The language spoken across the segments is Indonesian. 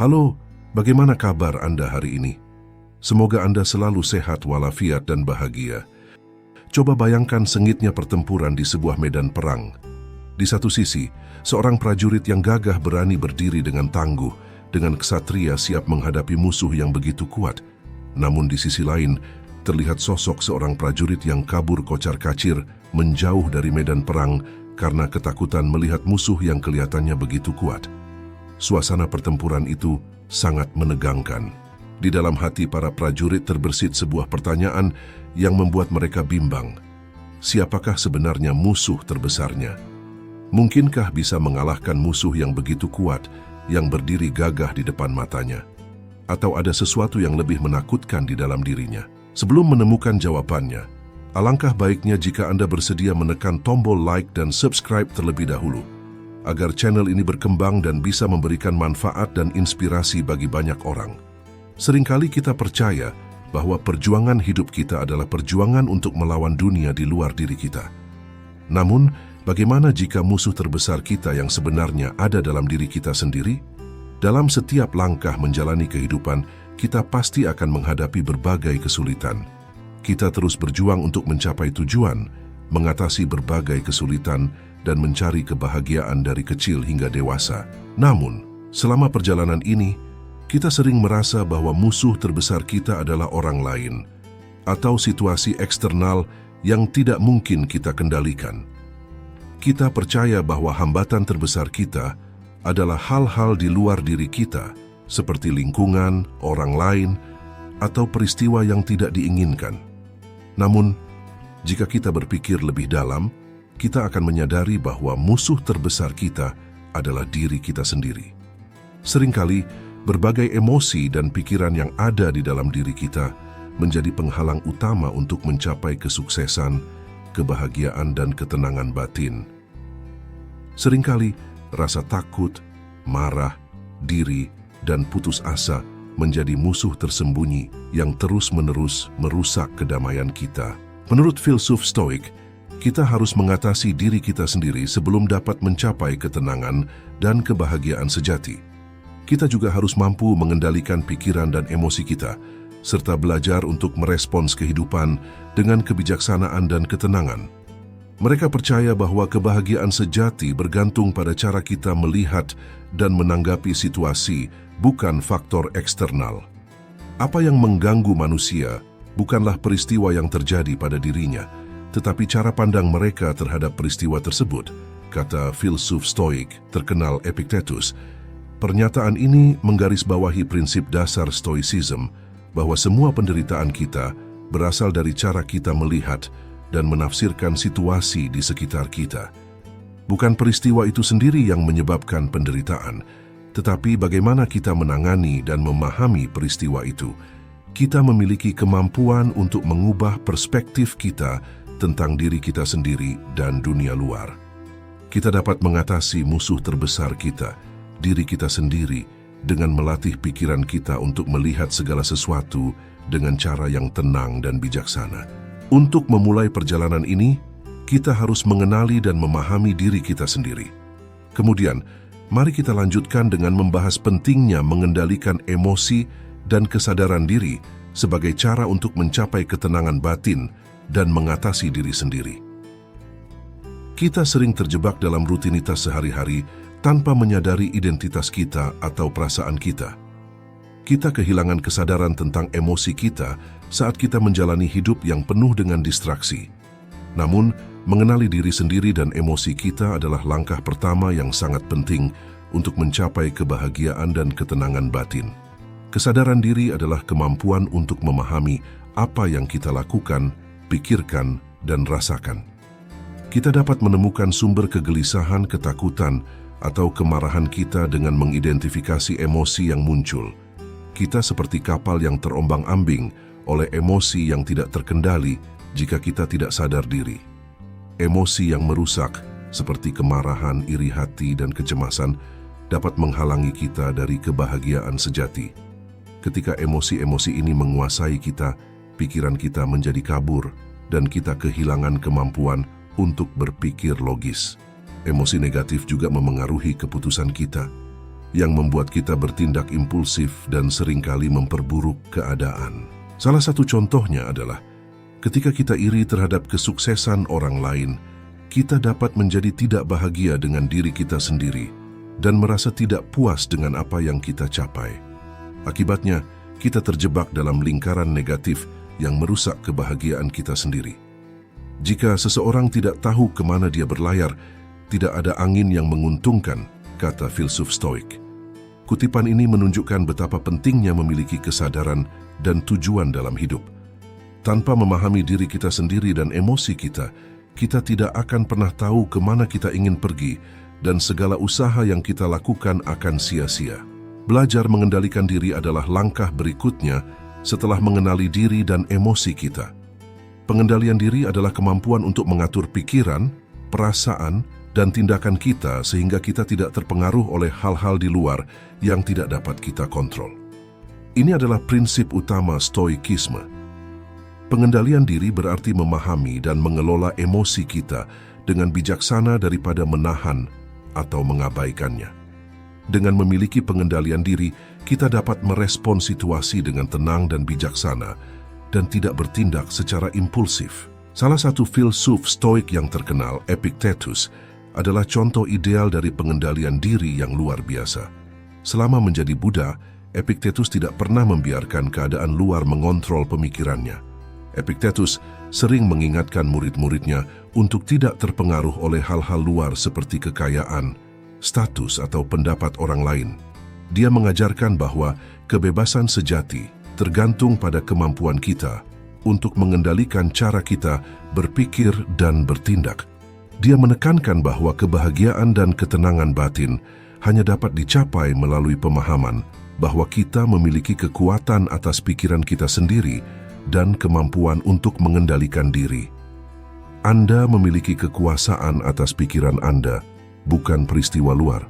Halo, bagaimana kabar Anda hari ini? Semoga Anda selalu sehat walafiat dan bahagia. Coba bayangkan sengitnya pertempuran di sebuah medan perang. Di satu sisi, seorang prajurit yang gagah berani berdiri dengan tangguh, dengan kesatria siap menghadapi musuh yang begitu kuat. Namun di sisi lain, terlihat sosok seorang prajurit yang kabur kocar-kacir, menjauh dari medan perang karena ketakutan melihat musuh yang kelihatannya begitu kuat. Suasana pertempuran itu sangat menegangkan. Di dalam hati para prajurit terbersit sebuah pertanyaan yang membuat mereka bimbang. Siapakah sebenarnya musuh terbesarnya? Mungkinkah bisa mengalahkan musuh yang begitu kuat, yang berdiri gagah di depan matanya? Atau ada sesuatu yang lebih menakutkan di dalam dirinya? Sebelum menemukan jawabannya, alangkah baiknya jika Anda bersedia menekan tombol like dan subscribe terlebih dahulu, agar channel ini berkembang dan bisa memberikan manfaat dan inspirasi bagi banyak orang. Seringkali kita percaya bahwa perjuangan hidup kita adalah perjuangan untuk melawan dunia di luar diri kita. Namun, bagaimana jika musuh terbesar kita yang sebenarnya ada dalam diri kita sendiri? Dalam setiap langkah menjalani kehidupan, kita pasti akan menghadapi berbagai kesulitan. Kita terus berjuang untuk mencapai tujuan, mengatasi berbagai kesulitan, dan mencari kebahagiaan dari kecil hingga dewasa. Namun, selama perjalanan ini, kita sering merasa bahwa musuh terbesar kita adalah orang lain, atau situasi eksternal yang tidak mungkin kita kendalikan. Kita percaya bahwa hambatan terbesar kita adalah hal-hal di luar diri kita, seperti lingkungan, orang lain, atau peristiwa yang tidak diinginkan. Namun, jika kita berpikir lebih dalam, kita akan menyadari bahwa musuh terbesar kita adalah diri kita sendiri. Seringkali, berbagai emosi dan pikiran yang ada di dalam diri kita menjadi penghalang utama untuk mencapai kesuksesan, kebahagiaan, dan ketenangan batin. Seringkali, rasa takut, marah, diri, dan putus asa menjadi musuh tersembunyi yang terus-menerus merusak kedamaian kita. Menurut filsuf Stoik, kita harus mengatasi diri kita sendiri sebelum dapat mencapai ketenangan dan kebahagiaan sejati. Kita juga harus mampu mengendalikan pikiran dan emosi kita, serta belajar untuk merespons kehidupan dengan kebijaksanaan dan ketenangan. Mereka percaya bahwa kebahagiaan sejati bergantung pada cara kita melihat dan menanggapi situasi, bukan faktor eksternal. Apa yang mengganggu manusia bukanlah peristiwa yang terjadi pada dirinya, tetapi cara pandang mereka terhadap peristiwa tersebut, kata filsuf Stoik terkenal Epictetus. Pernyataan ini menggarisbawahi prinsip dasar Stoicism bahwa semua penderitaan kita berasal dari cara kita melihat dan menafsirkan situasi di sekitar kita. Bukan peristiwa itu sendiri yang menyebabkan penderitaan, tetapi bagaimana kita menangani dan memahami peristiwa itu. Kita memiliki kemampuan untuk mengubah perspektif kita tentang diri kita sendiri dan dunia luar. Kita dapat mengatasi musuh terbesar kita, diri kita sendiri, dengan melatih pikiran kita untuk melihat segala sesuatu dengan cara yang tenang dan bijaksana. Untuk memulai perjalanan ini, kita harus mengenali dan memahami diri kita sendiri. Kemudian, mari kita lanjutkan dengan membahas pentingnya mengendalikan emosi dan kesadaran diri sebagai cara untuk mencapai ketenangan batin dan mengatasi diri sendiri. Kita sering terjebak dalam rutinitas sehari-hari tanpa menyadari identitas kita atau perasaan kita. Kita kehilangan kesadaran tentang emosi kita saat kita menjalani hidup yang penuh dengan distraksi. Namun, mengenali diri sendiri dan emosi kita adalah langkah pertama yang sangat penting untuk mencapai kebahagiaan dan ketenangan batin. Kesadaran diri adalah kemampuan untuk memahami apa yang kita lakukan, pikirkan, dan rasakan. Kita dapat menemukan sumber kegelisahan, ketakutan, atau kemarahan kita dengan mengidentifikasi emosi yang muncul. Kita seperti kapal yang terombang-ambing oleh emosi yang tidak terkendali jika kita tidak sadar diri. Emosi yang merusak, seperti kemarahan, iri hati, dan kecemasan, dapat menghalangi kita dari kebahagiaan sejati. Ketika emosi-emosi ini menguasai kita, pikiran kita menjadi kabur, dan kita kehilangan kemampuan untuk berpikir logis. Emosi negatif juga memengaruhi keputusan kita. yang membuat kita bertindak impulsif dan seringkali memperburuk keadaan. Salah satu contohnya adalah ketika kita iri terhadap kesuksesan orang lain, kita dapat menjadi tidak bahagia dengan diri kita sendiri dan merasa tidak puas dengan apa yang kita capai. Akibatnya, kita terjebak dalam lingkaran negatif yang merusak kebahagiaan kita sendiri. Jika seseorang tidak tahu kemana dia berlayar, tidak ada angin yang menguntungkan, kata filsuf Stoik. Kutipan ini menunjukkan betapa pentingnya memiliki kesadaran dan tujuan dalam hidup. Tanpa memahami diri kita sendiri dan emosi kita tidak akan pernah tahu kemana kita ingin pergi dan segala usaha yang kita lakukan akan sia-sia. Belajar mengendalikan diri adalah langkah berikutnya setelah mengenali diri dan emosi kita. Pengendalian diri adalah kemampuan untuk mengatur pikiran, perasaan, dan tindakan kita sehingga kita tidak terpengaruh oleh hal-hal di luar yang tidak dapat kita kontrol. Ini adalah prinsip utama Stoikisme. Pengendalian diri berarti memahami dan mengelola emosi kita dengan bijaksana daripada menahan atau mengabaikannya. Dengan memiliki pengendalian diri, kita dapat merespon situasi dengan tenang dan bijaksana dan tidak bertindak secara impulsif. Salah satu filsuf Stoik yang terkenal, Epictetus, adalah contoh ideal dari pengendalian diri yang luar biasa. Selama menjadi Buddha, Epictetus tidak pernah membiarkan keadaan luar mengontrol pemikirannya. Epictetus sering mengingatkan murid-muridnya untuk tidak terpengaruh oleh hal-hal luar seperti kekayaan, status, atau pendapat orang lain. Dia mengajarkan bahwa kebebasan sejati tergantung pada kemampuan kita untuk mengendalikan cara kita berpikir dan bertindak. Dia menekankan bahwa kebahagiaan dan ketenangan batin hanya dapat dicapai melalui pemahaman bahwa kita memiliki kekuatan atas pikiran kita sendiri dan kemampuan untuk mengendalikan diri. Anda memiliki kekuasaan atas pikiran Anda, bukan peristiwa luar.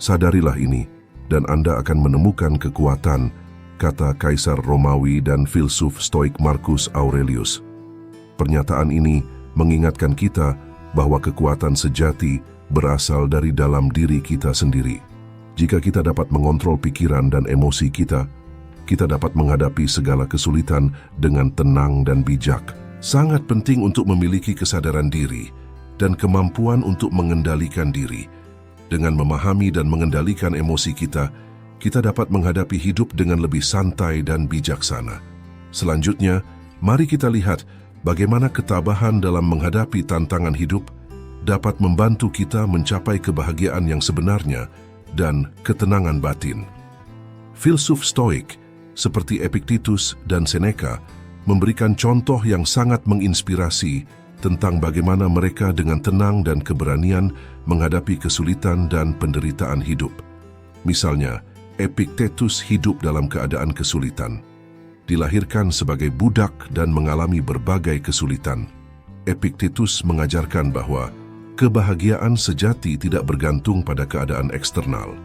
Sadarilah ini, dan Anda akan menemukan kekuatan, kata Kaisar Romawi dan filsuf Stoik Marcus Aurelius. Pernyataan ini mengingatkan kita bahwa kekuatan sejati berasal dari dalam diri kita sendiri. Jika kita dapat mengontrol pikiran dan emosi kita dapat menghadapi segala kesulitan dengan tenang dan bijak. Sangat penting untuk memiliki kesadaran diri dan kemampuan untuk mengendalikan diri. Dengan memahami dan mengendalikan emosi kita dapat menghadapi hidup dengan lebih santai dan bijaksana. Selanjutnya, mari kita lihat bagaimana ketabahan dalam menghadapi tantangan hidup dapat membantu kita mencapai kebahagiaan yang sebenarnya dan ketenangan batin. Filsuf Stoik seperti Epictetus dan Seneca memberikan contoh yang sangat menginspirasi tentang bagaimana mereka dengan tenang dan keberanian menghadapi kesulitan dan penderitaan hidup. Misalnya, Epictetus hidup dalam keadaan kesulitan. Dilahirkan sebagai budak dan mengalami berbagai kesulitan. Epictetus mengajarkan bahwa kebahagiaan sejati tidak bergantung pada keadaan eksternal.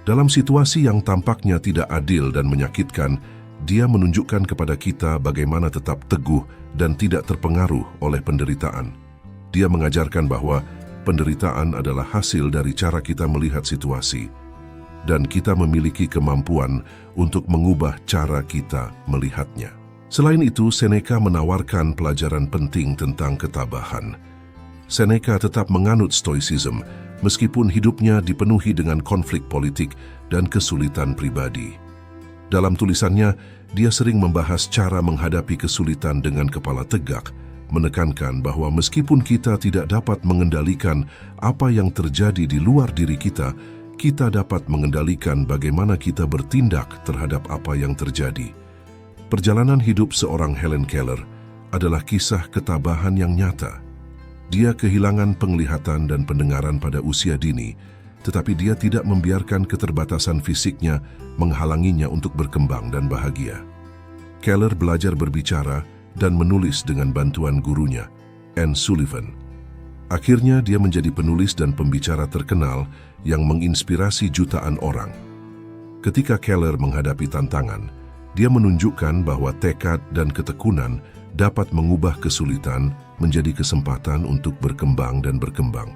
Dalam situasi yang tampaknya tidak adil dan menyakitkan, dia menunjukkan kepada kita bagaimana tetap teguh dan tidak terpengaruh oleh penderitaan. Dia mengajarkan bahwa penderitaan adalah hasil dari cara kita melihat situasi, dan kita memiliki kemampuan untuk mengubah cara kita melihatnya. Selain itu, Seneca menawarkan pelajaran penting tentang ketabahan. Seneca tetap menganut Stoicism, meskipun hidupnya dipenuhi dengan konflik politik dan kesulitan pribadi. Dalam tulisannya, dia sering membahas cara menghadapi kesulitan dengan kepala tegak, menekankan bahwa meskipun kita tidak dapat mengendalikan apa yang terjadi di luar diri kita dapat mengendalikan bagaimana kita bertindak terhadap apa yang terjadi. Perjalanan hidup seorang Helen Keller adalah kisah ketabahan yang nyata. Dia kehilangan penglihatan dan pendengaran pada usia dini, tetapi dia tidak membiarkan keterbatasan fisiknya menghalanginya untuk berkembang dan bahagia. Keller belajar berbicara dan menulis dengan bantuan gurunya, Anne Sullivan. Akhirnya dia menjadi penulis dan pembicara terkenal yang menginspirasi jutaan orang. Ketika Keller menghadapi tantangan, dia menunjukkan bahwa tekad dan ketekunan dapat mengubah kesulitan menjadi kesempatan untuk berkembang dan berkembang.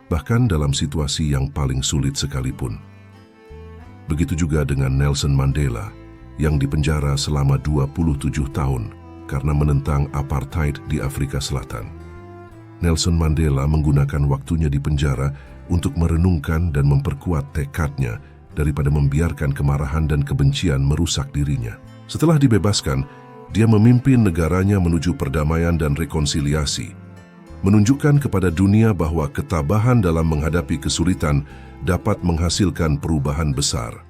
Bahkan dalam situasi yang paling sulit sekalipun. Begitu juga dengan Nelson Mandela yang dipenjara selama 27 tahun karena menentang apartheid di Afrika Selatan. Nelson Mandela menggunakan waktunya di penjara untuk merenungkan dan memperkuat tekadnya daripada membiarkan kemarahan dan kebencian merusak dirinya. Setelah dibebaskan, dia memimpin negaranya menuju perdamaian dan rekonsiliasi, menunjukkan kepada dunia bahwa ketabahan dalam menghadapi kesulitan dapat menghasilkan perubahan besar.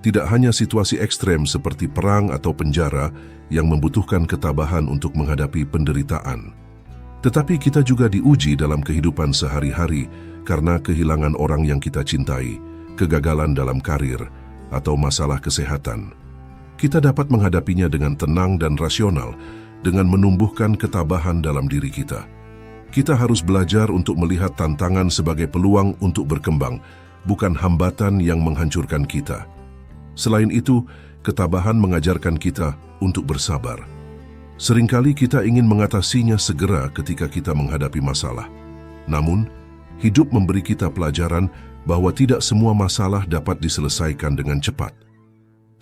Tidak hanya situasi ekstrem seperti perang atau penjara yang membutuhkan ketabahan untuk menghadapi penderitaan, tetapi kita juga diuji dalam kehidupan sehari-hari karena kehilangan orang yang kita cintai, kegagalan dalam karir, atau masalah kesehatan. Kita dapat menghadapinya dengan tenang dan rasional dengan menumbuhkan ketabahan dalam diri kita. Kita harus belajar untuk melihat tantangan sebagai peluang untuk berkembang, bukan hambatan yang menghancurkan kita. Selain itu, ketabahan mengajarkan kita untuk bersabar. Seringkali kita ingin mengatasinya segera ketika kita menghadapi masalah. Namun, hidup memberi kita pelajaran bahwa tidak semua masalah dapat diselesaikan dengan cepat.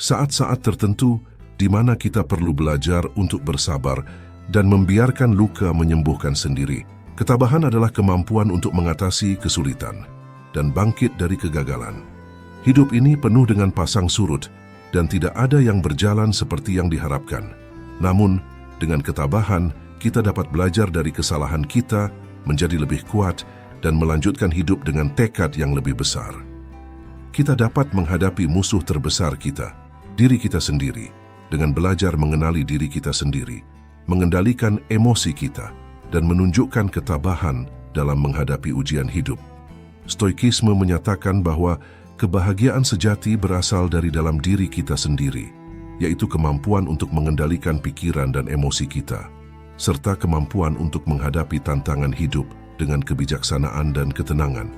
Saat-saat tertentu di mana kita perlu belajar untuk bersabar dan membiarkan luka menyembuhkan sendiri. Ketabahan adalah kemampuan untuk mengatasi kesulitan dan bangkit dari kegagalan. Hidup ini penuh dengan pasang surut dan tidak ada yang berjalan seperti yang diharapkan. Namun, dengan ketabahan, kita dapat belajar dari kesalahan kita, menjadi lebih kuat, dan melanjutkan hidup dengan tekad yang lebih besar. Kita dapat menghadapi musuh terbesar kita, diri kita sendiri, dengan belajar mengenali diri kita sendiri, mengendalikan emosi kita, dan menunjukkan ketabahan dalam menghadapi ujian hidup. Stoikisme menyatakan bahwa kebahagiaan sejati berasal dari dalam diri kita sendiri, yaitu kemampuan untuk mengendalikan pikiran dan emosi kita, serta kemampuan untuk menghadapi tantangan hidup dengan kebijaksanaan dan ketenangan.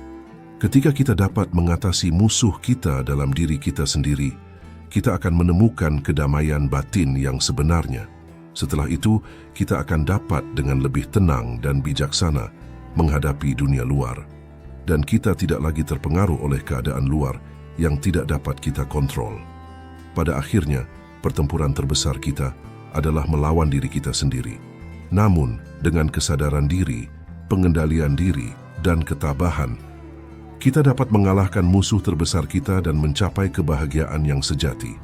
Ketika kita dapat mengatasi musuh kita dalam diri kita sendiri, kita akan menemukan kedamaian batin yang sebenarnya. Setelah itu, kita akan dapat dengan lebih tenang dan bijaksana menghadapi dunia luar. Dan kita tidak lagi terpengaruh oleh keadaan luar yang tidak dapat kita kontrol. Pada akhirnya, pertempuran terbesar kita adalah melawan diri kita sendiri. Namun, dengan kesadaran diri, pengendalian diri, dan ketabahan, kita dapat mengalahkan musuh terbesar kita dan mencapai kebahagiaan yang sejati.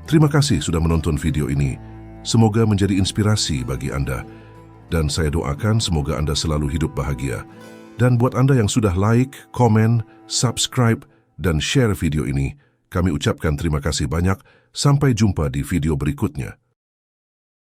Terima kasih sudah menonton video ini. Semoga menjadi inspirasi bagi Anda. Dan saya doakan semoga Anda selalu hidup bahagia. Dan buat Anda yang sudah like, komen, subscribe, dan share video ini, kami ucapkan terima kasih banyak. Sampai jumpa di video berikutnya.